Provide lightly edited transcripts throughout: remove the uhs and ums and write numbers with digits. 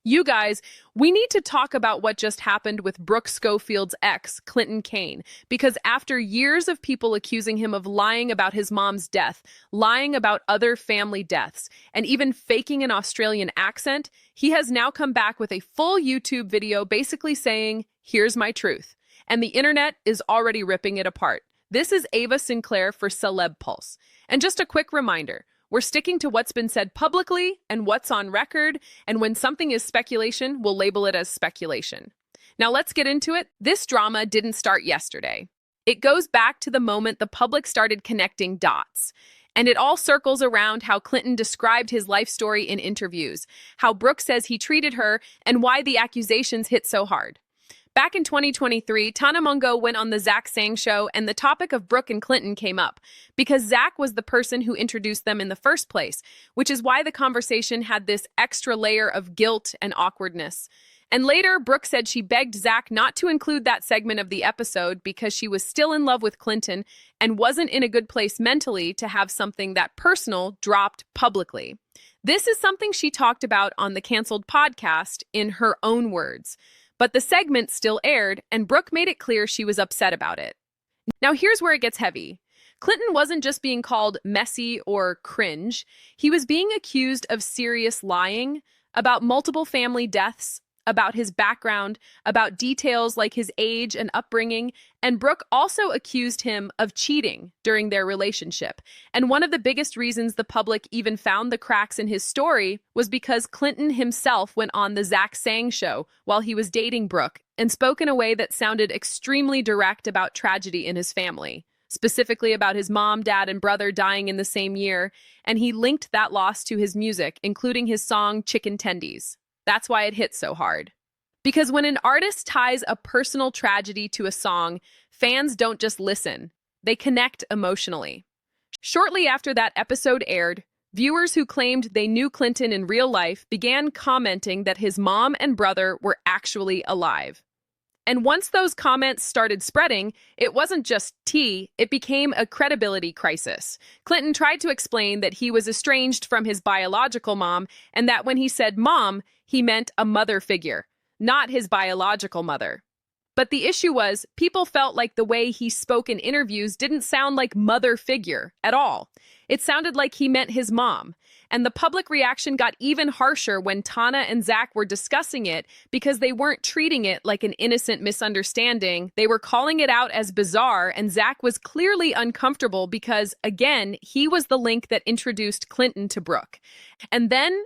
You guys, we need to talk about what just happened with Brooke Schofield's ex, Clinton Kane, because after years of people accusing him of lying about his mom's death, lying about other family deaths, and even faking an Australian accent, he has now come back with a full YouTube video basically saying, "Here's my truth." And the internet is already ripping it apart. This is Ava Sinclair for CelebPulse. And just a quick reminder, we're sticking to what's been said publicly and what's on record, and when something is speculation, we'll label it as speculation. Now let's get into it. This drama didn't start yesterday. It goes back to the moment the public started connecting dots. And it all circles around how Clinton described his life story in interviews, how Brooke says he treated her, and why the accusations hit so hard. Back in 2023, Tana Mongeau went on the Zach Sang show, and the topic of Brooke and Clinton came up because Zach was the person who introduced them in the first place, which is why the conversation had this extra layer of guilt and awkwardness. And later, Brooke said she begged Zach not to include that segment of the episode because she was still in love with Clinton and wasn't in a good place mentally to have something that personal dropped publicly. This is something she talked about on the canceled podcast in her own words. But the segment still aired, and Brooke made it clear she was upset about it. Now here's where it gets heavy. Clinton wasn't just being called messy or cringe. He was being accused of serious lying about multiple family deaths, about his background, about details like his age and upbringing, and Brooke also accused him of cheating during their relationship. And one of the biggest reasons the public even found the cracks in his story was because Clinton himself went on the Zach Sang show while he was dating Brooke and spoke in a way that sounded extremely direct about tragedy in his family, specifically about his mom, dad, and brother dying in the same year, and he linked that loss to his music, including his song Chicken Tendies. That's why it hits so hard. Because when an artist ties a personal tragedy to a song, fans don't just listen, they connect emotionally. Shortly after that episode aired, viewers who claimed they knew Clinton in real life began commenting that his mom and brother were actually alive. And once those comments started spreading, it wasn't just tea, it became a credibility crisis. Clinton tried to explain that he was estranged from his biological mom, and that when he said mom, he meant a mother figure, not his biological mother. But the issue was, people felt like the way he spoke in interviews didn't sound like mother figure at all. It sounded like he meant his mom. And the public reaction got even harsher when Tana and Zach were discussing it because they weren't treating it like an innocent misunderstanding. They were calling it out as bizarre, and Zach was clearly uncomfortable because, again, he was the link that introduced Clinton to Brooke. And then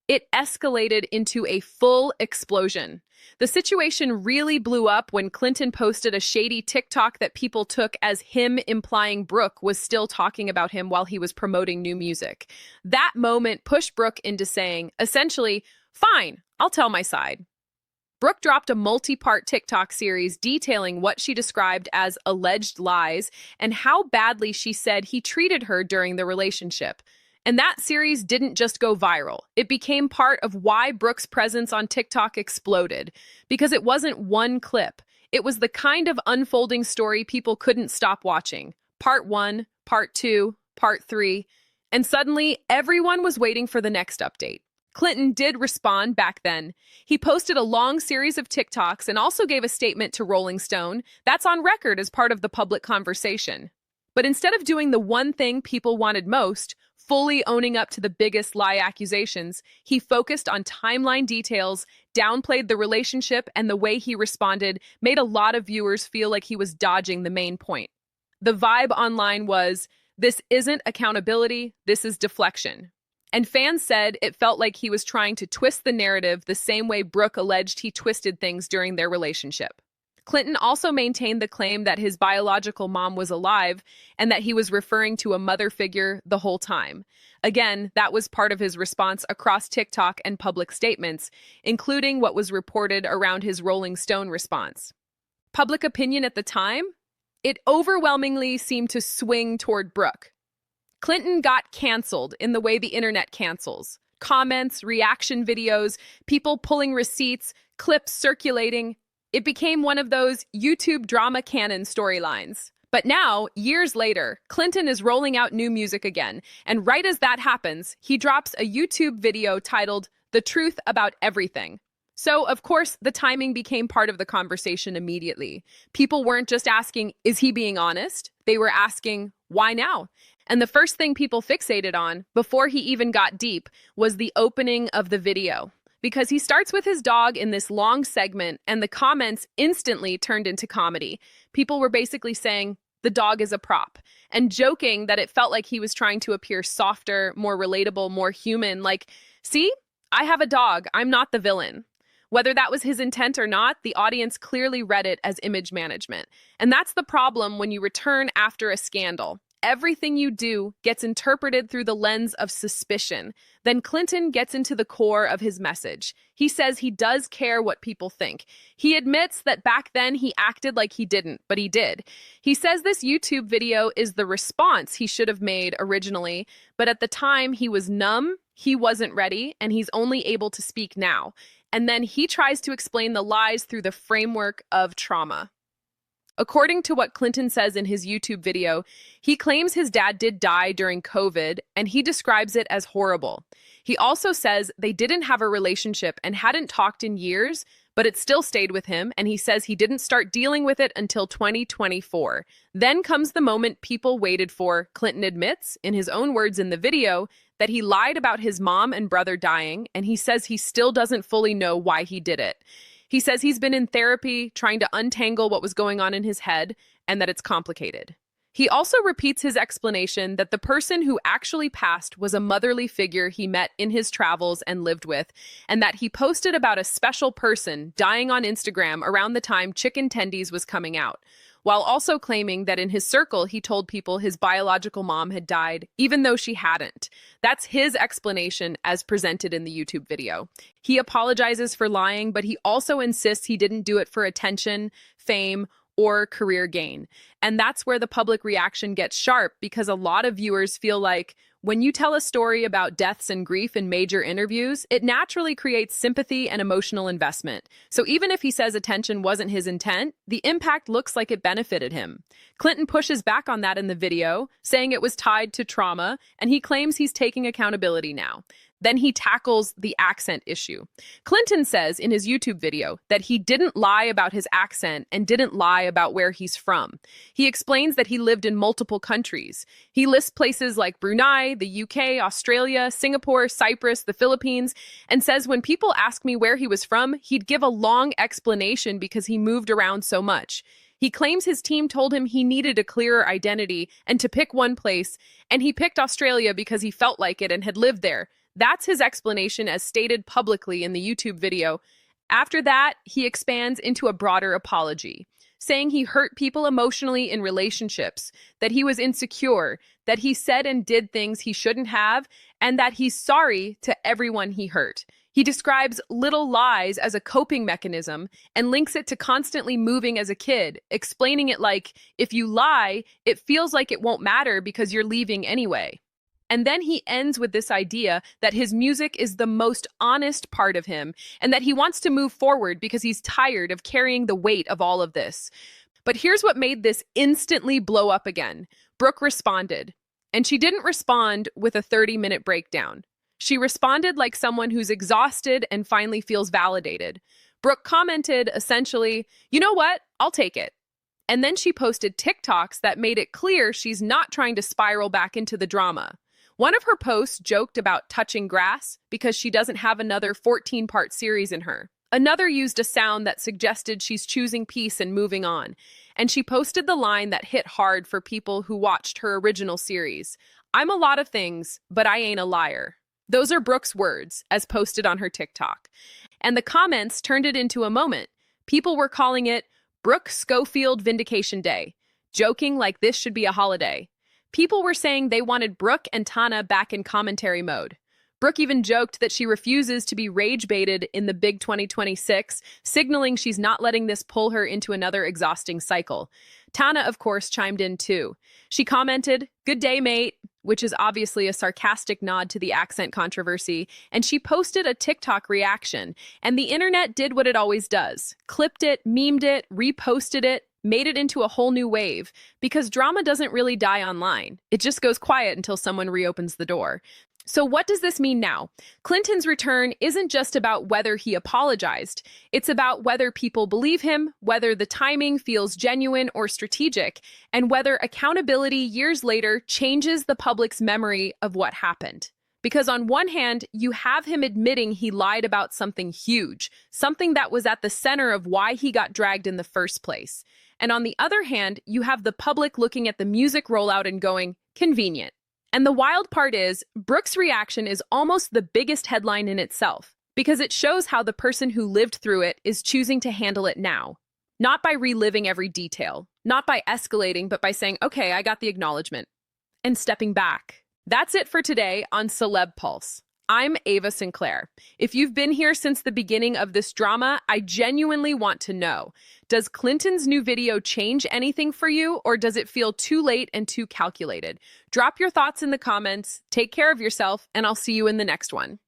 it escalated into a full explosion. The situation really blew up when Clinton posted a shady TikTok that people took as him implying Brooke was still talking about him while he was promoting new music. That moment pushed Brooke into saying, essentially, fine, I'll tell my side. Brooke dropped a multi-part TikTok series detailing what she described as alleged lies and how badly she said he treated her during the relationship. And that series didn't just go viral. It became part of why Brooke's presence on TikTok exploded. Because it wasn't one clip. It was the kind of unfolding story people couldn't stop watching. Part 1, Part 2, Part 3. And suddenly, everyone was waiting for the next update. Clinton did respond back then. He posted a long series of TikToks and also gave a statement to Rolling Stone. That's on record as part of the public conversation. But instead of doing the one thing people wanted most, fully owning up to the biggest lie accusations, he focused on timeline details, downplayed the relationship, and the way he responded made a lot of viewers feel like he was dodging the main point. The vibe online was, this isn't accountability, this is deflection. And fans said it felt like he was trying to twist the narrative the same way Brooke alleged he twisted things during their relationship. Clinton also maintained the claim that his biological mom was alive and that he was referring to a mother figure the whole time. Again, that was part of his response across TikTok and public statements, including what was reported around his Rolling Stone response. Public opinion at the time? It overwhelmingly seemed to swing toward Brooke. Clinton got canceled in the way the internet cancels. Comments, reaction videos, people pulling receipts, clips circulating. It became one of those YouTube drama canon storylines. But now, years later, Clinton is rolling out new music again, and right as that happens, he drops a YouTube video titled the truth about everything. So, of course, the timing became part of the conversation immediately. People weren't just asking, is he being honest? They were asking, why now? And the first thing people fixated on, before he even got deep, was the opening of the video. Because he starts with his dog in this long segment, and the comments instantly turned into comedy. People were basically saying, the dog is a prop, and joking that it felt like he was trying to appear softer, more relatable, more human, like, see, I have a dog, I'm not the villain. Whether that was his intent or not, the audience clearly read it as image management. And that's the problem when you return after a scandal. Everything you do gets interpreted through the lens of suspicion. Then Clinton gets into the core of his message. He says he does care what people think. He admits that back then he acted like he didn't, but he did. He says this YouTube video is the response he should have made originally, but at the time he was numb, he wasn't ready, and he's only able to speak now. And then he tries to explain the lies through the framework of trauma. According to what Clinton says in his YouTube video, he claims his dad did die during COVID, and he describes it as horrible. He also says they didn't have a relationship and hadn't talked in years, but it still stayed with him, and he says he didn't start dealing with it until 2024. Then comes the moment people waited for. Clinton admits, in his own words in the video, that he lied about his mom and brother dying, and he says he still doesn't fully know why he did it. He says he's been in therapy trying to untangle what was going on in his head and that it's complicated. He also repeats his explanation that the person who actually passed was a motherly figure he met in his travels and lived with, and that he posted about a special person dying on Instagram around the time Chicken Tendies was coming out, while also claiming that in his circle he told people his biological mom had died, even though she hadn't. That's his explanation as presented in the YouTube video. He apologizes for lying, but he also insists he didn't do it for attention, fame, or career gain. And that's where the public reaction gets sharp, because a lot of viewers feel like when you tell a story about deaths and grief in major interviews, it naturally creates sympathy and emotional investment. So even if he says attention wasn't his intent, the impact looks like it benefited him. Clinton pushes back on that in the video, saying it was tied to trauma, and he claims he's taking accountability now. Then he tackles the accent issue. Clinton says in his YouTube video that he didn't lie about his accent and didn't lie about where he's from. He explains that he lived in multiple countries. He lists places like Brunei, the UK, Australia, Singapore, Cyprus, the Philippines, and says when people ask me where he was from, he'd give a long explanation because he moved around so much. He claims his team told him he needed a clearer identity and to pick one place, and he picked Australia because he felt like it and had lived there. That's his explanation as stated publicly in the YouTube video. After that, he expands into a broader apology, saying he hurt people emotionally in relationships, that he was insecure, that he said and did things he shouldn't have, and that he's sorry to everyone he hurt. He describes little lies as a coping mechanism and links it to constantly moving as a kid, explaining it like, if you lie, it feels like it won't matter because you're leaving anyway. And then he ends with this idea that his music is the most honest part of him and that he wants to move forward because he's tired of carrying the weight of all of this. But here's what made this instantly blow up again. Brooke responded, and she didn't respond with a 30-minute breakdown. She responded like someone who's exhausted and finally feels validated. Brooke commented essentially, "You know what? I'll take it." And then she posted TikToks that made it clear she's not trying to spiral back into the drama. One of her posts joked about touching grass because she doesn't have another 14-part series in her. Another used a sound that suggested she's choosing peace and moving on. And she posted the line that hit hard for people who watched her original series. "I'm a lot of things, but I ain't a liar." Those are Brooke's words, as posted on her TikTok. And the comments turned it into a moment. People were calling it Brooke Schofield Vindication Day, joking like this should be a holiday. People were saying they wanted Brooke and Tana back in commentary mode. Brooke even joked that she refuses to be rage-baited in the big 2026, signaling she's not letting this pull her into another exhausting cycle. Tana, of course, chimed in too. She commented, "Good day, mate," which is obviously a sarcastic nod to the accent controversy, and she posted a TikTok reaction, and the internet did what it always does. Clipped it, memed it, reposted it, made it into a whole new wave, because drama doesn't really die online. It just goes quiet until someone reopens the door. So what does this mean now? Clinton's return isn't just about whether he apologized. It's about whether people believe him, whether the timing feels genuine or strategic, and whether accountability years later changes the public's memory of what happened. Because on one hand, you have him admitting he lied about something huge, something that was at the center of why he got dragged in the first place. And on the other hand, you have the public looking at the music rollout and going, convenient. And the wild part is, Brooke's reaction is almost the biggest headline in itself, because it shows how the person who lived through it is choosing to handle it now. Not by reliving every detail, not by escalating, but by saying, okay, I got the acknowledgement, and stepping back. That's it for today on CelebPulse. I'm Ava Sinclair. If you've been here since the beginning of this drama, I genuinely want to know, does Clinton's new video change anything for you, or does it feel too late and too calculated? Drop your thoughts in the comments, take care of yourself, and I'll see you in the next one.